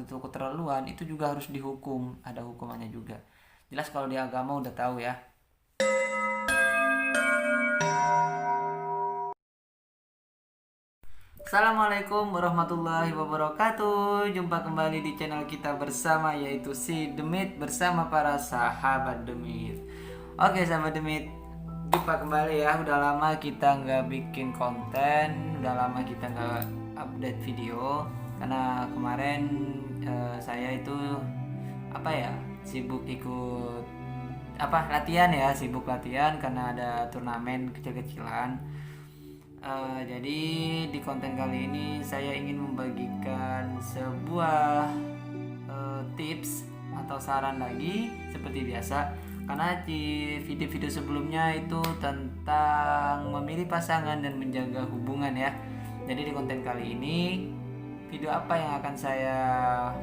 itu keterlaluan, itu juga harus dihukum, ada hukumannya juga. Jelas kalau di agama udah tahu ya. Assalamualaikum warahmatullahi wabarakatuh. Jumpa kembali di channel kita bersama, yaitu si Demit bersama para sahabat Demit. Oke sahabat Demit, jumpa kembali ya. Udah lama kita nggak bikin konten, udah lama kita nggak update video karena kemarin saya itu sibuk ikut latihan ya, sibuk latihan karena ada turnamen kecil-kecilan. Jadi di konten kali ini saya ingin membagikan sebuah tips atau saran lagi seperti biasa, karena di video-video sebelumnya itu tentang memilih pasangan dan menjaga hubungan ya. Jadi di konten kali ini, video apa yang akan saya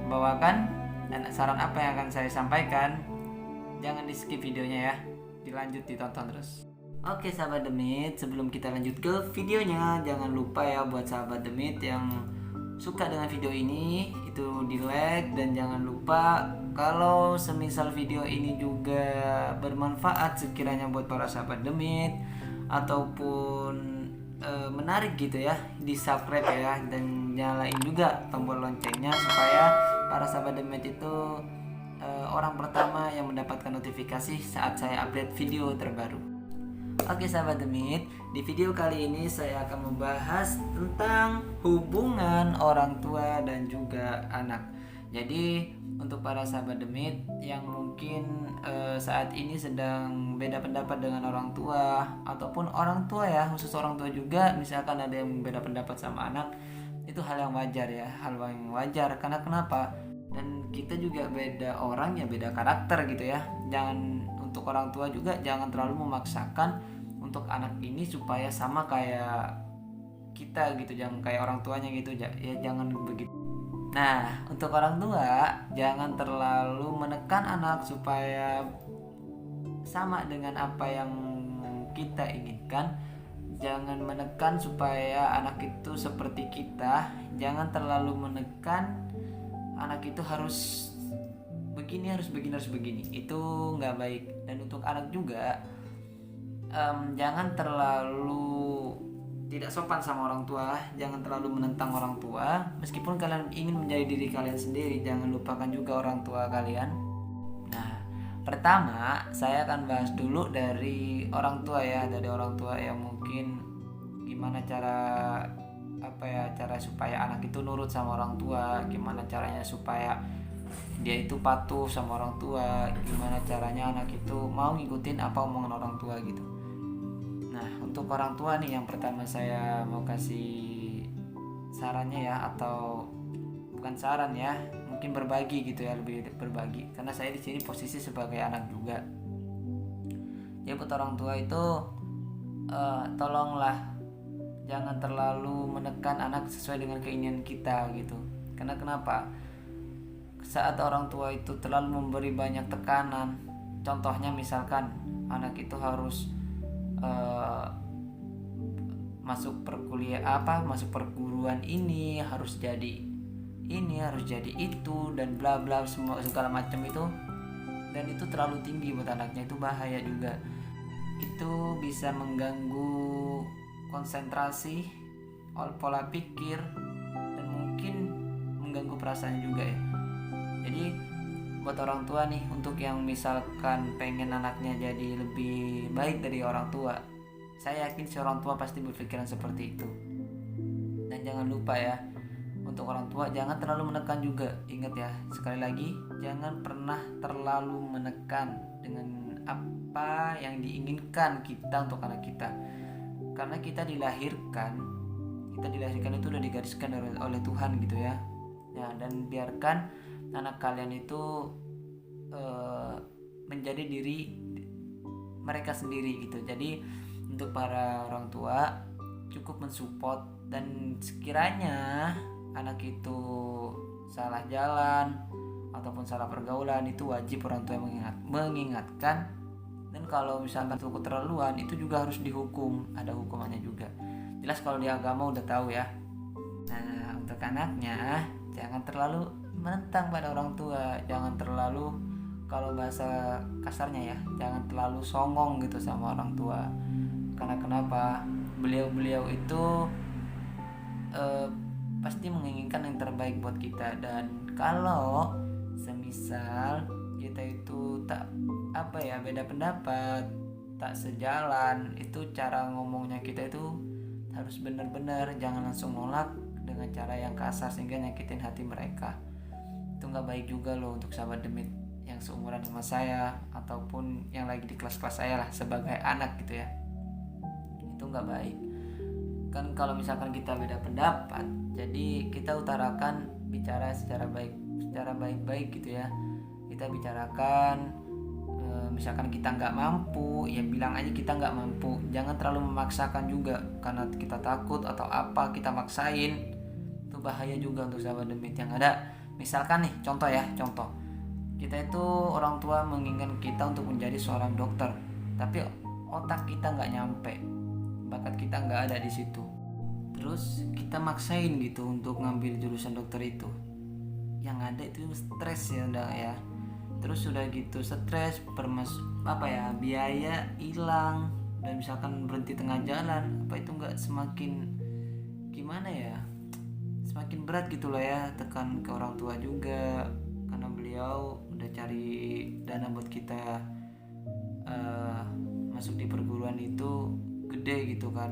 bawakan dan saran apa yang akan saya sampaikan, jangan di skip videonya ya, dilanjut ditonton terus. Oke sahabat Demit, sebelum kita lanjut ke videonya, jangan lupa ya buat sahabat Demit yang suka dengan video ini itu di like, dan jangan lupa kalau semisal video ini juga bermanfaat sekiranya buat para sahabat Demit ataupun menarik gitu ya, di subscribe ya, dan nyalain juga tombol loncengnya supaya para sahabat Demit itu orang pertama yang mendapatkan notifikasi saat saya update video terbaru. Oke sahabat Demit, di video kali ini saya akan membahas tentang hubungan orang tua dan juga anak. Jadi untuk para sahabat Demit yang mungkin saat ini sedang beda pendapat dengan orang tua, ataupun orang tua ya, khusus orang tua juga, misalkan ada yang beda pendapat sama anak, itu hal yang wajar ya, hal yang wajar. Karena kenapa? Dan kita juga beda orang ya, beda karakter gitu ya. Untuk orang tua juga jangan terlalu memaksakan untuk anak ini supaya sama kayak kita gitu, jangan kayak orang tuanya gitu ya, jangan begitu. Nah, untuk orang tua jangan terlalu menekan anak supaya sama dengan apa yang kita inginkan. Jangan menekan supaya anak itu seperti kita, jangan terlalu menekan anak itu harus begini, harus begini, itu nggak baik. Dan untuk anak juga jangan terlalu tidak sopan sama orang tua, jangan terlalu menentang orang tua. Meskipun kalian ingin menjadi diri kalian sendiri, jangan lupakan juga orang tua kalian. Nah, pertama saya akan bahas dulu dari orang tua ya, dari orang tua yang mungkin gimana cara supaya anak itu nurut sama orang tua, gimana caranya supaya dia itu patuh sama orang tua, gimana caranya anak itu mau ngikutin apa omongan orang tua gitu. Nah, untuk orang tua nih, yang pertama saya mau kasih sarannya ya, atau bukan saran ya, mungkin berbagi gitu ya, lebih berbagi, karena saya di sini posisi sebagai anak juga. Ya buat orang tua itu tolonglah jangan terlalu menekan anak sesuai dengan keinginan kita gitu. Karena kenapa? Saat orang tua itu terlalu memberi banyak tekanan, contohnya misalkan anak itu harus masuk perguruan ini, harus jadi ini, harus jadi itu, dan bla bla, semua segala macam itu, dan itu terlalu tinggi buat anaknya, itu bahaya juga. Itu bisa mengganggu konsentrasi, pola pikir, dan mungkin mengganggu perasaan juga ya. Jadi buat orang tua nih, untuk yang misalkan pengen anaknya jadi lebih baik dari orang tua, saya yakin si orang tua pasti berpikiran seperti itu. Dan jangan lupa ya, untuk orang tua jangan terlalu menekan juga. Ingat ya, sekali lagi, jangan pernah terlalu menekan dengan apa yang diinginkan kita untuk anak kita. Karena kita dilahirkan itu udah digariskan oleh Tuhan gitu ya. Dan biarkan anak kalian itu menjadi diri mereka sendiri gitu. Jadi untuk para orang tua cukup mensupport, dan sekiranya anak itu salah jalan ataupun salah pergaulan, itu wajib orang tua mengingatkan. Dan kalau misalkan itu keterlaluan, itu juga harus dihukum, ada hukumannya juga. Jelas kalau di agama udah tahu ya. Nah, untuk anaknya jangan terlalu menentang pada orang tua. Jangan terlalu, kalau bahasa kasarnya ya, jangan terlalu songong gitu sama orang tua. Karena kenapa? Beliau-beliau itu eh, pasti menginginkan yang terbaik buat kita. Dan kalau semisal kita itu tak beda pendapat, tak sejalan, itu cara ngomongnya kita itu harus benar-benar, jangan langsung nolak dengan cara yang kasar sehingga nyakitin hati mereka. Itu nggak baik juga loh untuk sahabat demit yang seumuran sama saya ataupun yang lagi di kelas-kelas saya lah sebagai anak gitu ya. Itu nggak baik kan. Kalau misalkan kita beda pendapat, jadi kita utarakan, bicara secara baik-baik gitu ya. Kita bicarakan, misalkan kita nggak mampu, ya bilang aja kita nggak mampu. Jangan terlalu memaksakan juga, karena kita takut atau apa kita maksain, itu bahaya juga untuk sahabat demit yang ada. Misalkan nih contoh kita itu orang tua menginginkan kita untuk menjadi seorang dokter, tapi otak kita nggak nyampe, bakat kita nggak ada di situ. Terus kita maksain gitu untuk ngambil jurusan dokter itu, yang ada itu stres ya udah ya. Terus sudah gitu stres, biaya hilang, dan misalkan berhenti tengah jalan, itu nggak semakin gimana ya, semakin berat gitu lah ya, tekan ke orang tua juga, karena beliau udah cari dana buat kita masuk di perguruan itu gede gitu kan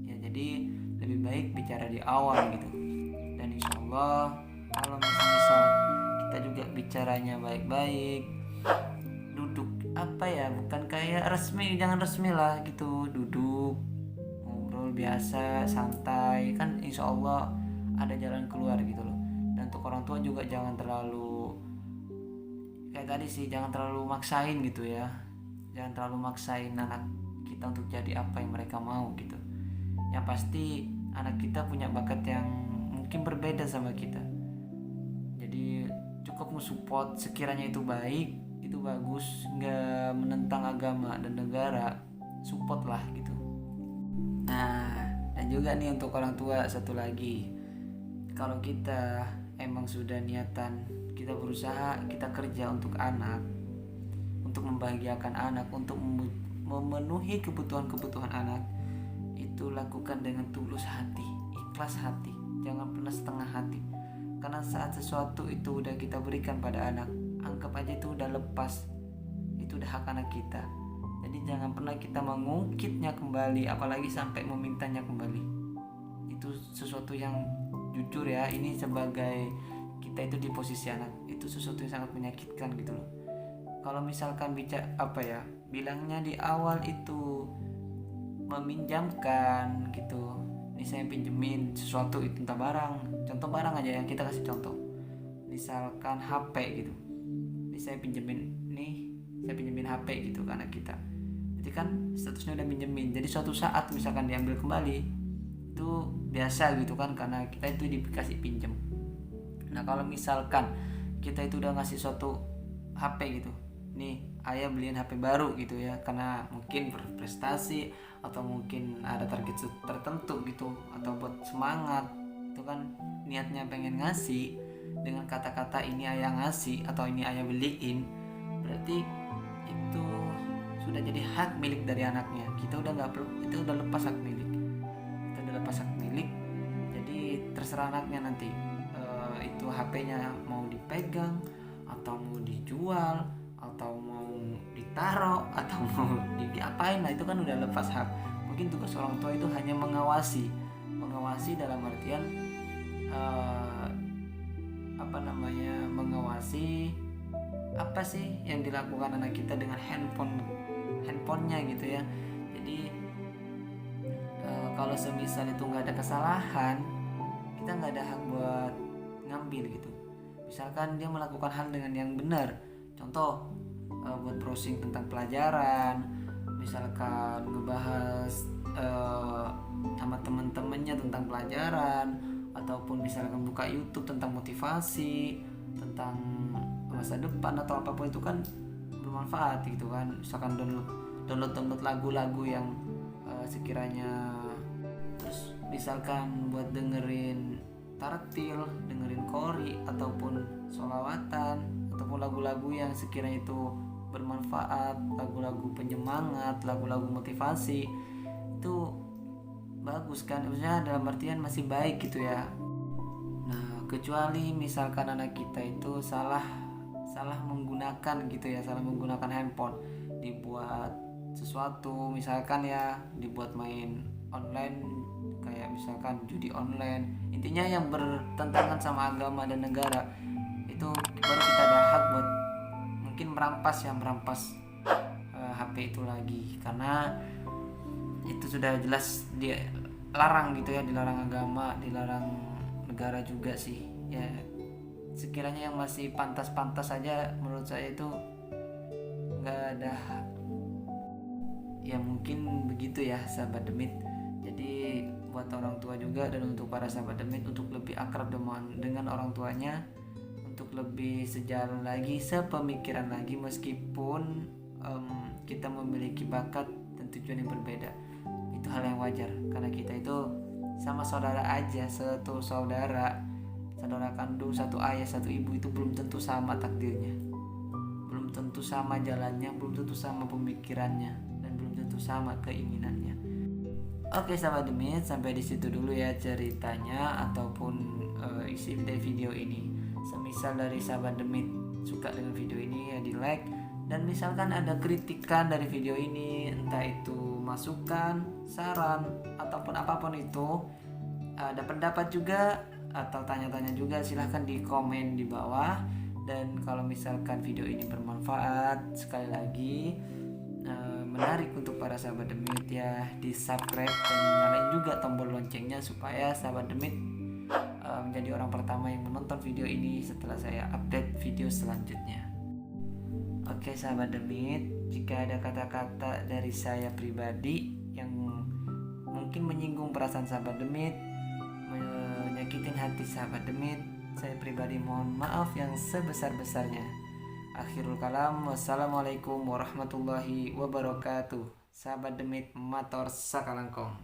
ya. Jadi lebih baik bicara di awal gitu, dan insya Allah kalau misal kita juga bicaranya baik-baik, duduk bukan kayak resmi, jangan resmi lah gitu, duduk ngobrol biasa santai kan, insya Allah ada jalan keluar gitu loh. Dan untuk orang tua juga jangan terlalu kayak tadi sih, jangan terlalu maksain gitu ya, jangan terlalu maksain anak kita untuk jadi apa yang mereka mau gitu. Yang pasti anak kita punya bakat yang mungkin berbeda sama kita, jadi cukup mensupport sekiranya itu baik, itu bagus, nggak menentang agama dan negara, support lah gitu. Nah, dan juga nih untuk orang tua satu lagi, kalau kita emang sudah niatan, kita berusaha, kita kerja untuk anak, untuk membahagiakan anak, untuk memenuhi kebutuhan anak, itu lakukan dengan tulus hati, ikhlas hati, jangan pernah setengah hati. Karena saat sesuatu itu udah kita berikan pada anak, anggap aja itu udah lepas, itu udah hak anak kita. Jadi jangan pernah kita mengungkitnya kembali, apalagi sampai memintanya kembali. Itu sesuatu yang jujur ya, ini sebagai kita itu di posisi anak, itu sesuatu yang sangat menyakitkan gitu loh. Kalau misalkan bilangnya di awal itu meminjamkan gitu, ini saya pinjemin sesuatu itu, entah barang, contoh barang aja yang kita kasih contoh, misalkan HP gitu, ini saya pinjemin HP gitu ke anak kita, jadi kan statusnya udah pinjemin, jadi suatu saat misalkan diambil kembali itu biasa gitu kan, karena kita itu dikasih pinjem. Nah kalau misalkan kita itu udah ngasih suatu HP gitu, nih ayah beliin HP baru gitu ya, karena mungkin berprestasi atau mungkin ada target tertentu gitu, atau buat semangat, itu kan niatnya pengen ngasih dengan kata-kata ini ayah ngasih atau ini ayah beliin, berarti itu sudah jadi hak milik dari anaknya. Kita udah nggak perlu, itu udah lepas hak milik, jadi terserah anaknya nanti itu HP-nya mau dipegang atau mau dijual atau mau ditaruh atau mau diapain, lah itu kan udah lepas hak. Mungkin tugas orang tua itu hanya mengawasi dalam artian mengawasi apa sih yang dilakukan anak kita dengan handphonenya gitu ya. Jadi kalau semisal itu nggak ada kesalahan, kita nggak ada hak buat ngambil gitu. Misalkan dia melakukan hal dengan yang benar, contoh buat browsing tentang pelajaran, misalkan ngebahas sama teman-temannya tentang pelajaran, ataupun misalkan buka YouTube tentang motivasi, tentang masa depan atau apapun, itu kan bermanfaat gitu kan. Misalkan download lagu-lagu yang sekiranya, terus misalkan buat dengerin tartil, dengerin kori, ataupun sholawatan ataupun lagu-lagu yang sekiranya itu bermanfaat, lagu-lagu penyemangat, lagu-lagu motivasi, itu bagus kan, maksudnya dalam artian masih baik gitu ya. Nah, kecuali misalkan anak kita itu salah menggunakan gitu ya, salah menggunakan handphone, dibuat sesuatu, misalkan ya dibuat main online, kayak misalkan judi online, intinya yang bertentangan sama agama dan negara, itu baru kita ada hak buat mungkin merampas HP itu lagi, karena itu sudah jelas dia larang gitu ya, dilarang agama, dilarang negara juga sih ya. Sekiranya yang masih pantas-pantas saja menurut saya itu nggak ada, ya mungkin begitu ya sahabat demit. Jadi buat orang tua juga dan untuk para sahabat demit untuk lebih akrab dengan orang tuanya, untuk lebih sejalan lagi, sepemikiran lagi, meskipun kita memiliki bakat dan tujuan yang berbeda, itu hal yang wajar karena kita itu sama saudara aja, satu saudara kandung, satu ayah satu ibu, itu belum tentu sama takdirnya, belum tentu sama jalannya, belum tentu sama pemikirannya, dan belum tentu sama keinginannya. Oke sahabat demit, sampai di situ dulu ya ceritanya ataupun isi dari video ini. Semisal dari sahabat demit suka dengan video ini ya di like, dan misalkan ada kritikan dari video ini, entah itu masukan, saran, ataupun apapun itu, ada pendapat juga atau tanya-tanya juga, silahkan di komen di bawah. Dan kalau misalkan video ini bermanfaat, sekali lagi menarik untuk para sahabat demit ya, di subscribe dan nyalain juga tombol loncengnya supaya sahabat demit menjadi orang pertama yang menonton video ini setelah saya update video selanjutnya. Oke sahabat demit, jika ada kata-kata dari saya pribadi yang mungkin menyinggung perasaan sahabat demit, menyakitin hati sahabat demit, saya pribadi mohon maaf yang sebesar-besarnya. Akhirul kalam, wassalamualaikum warahmatullahi wabarakatuh. Sahabat demit, matur sakalangkong.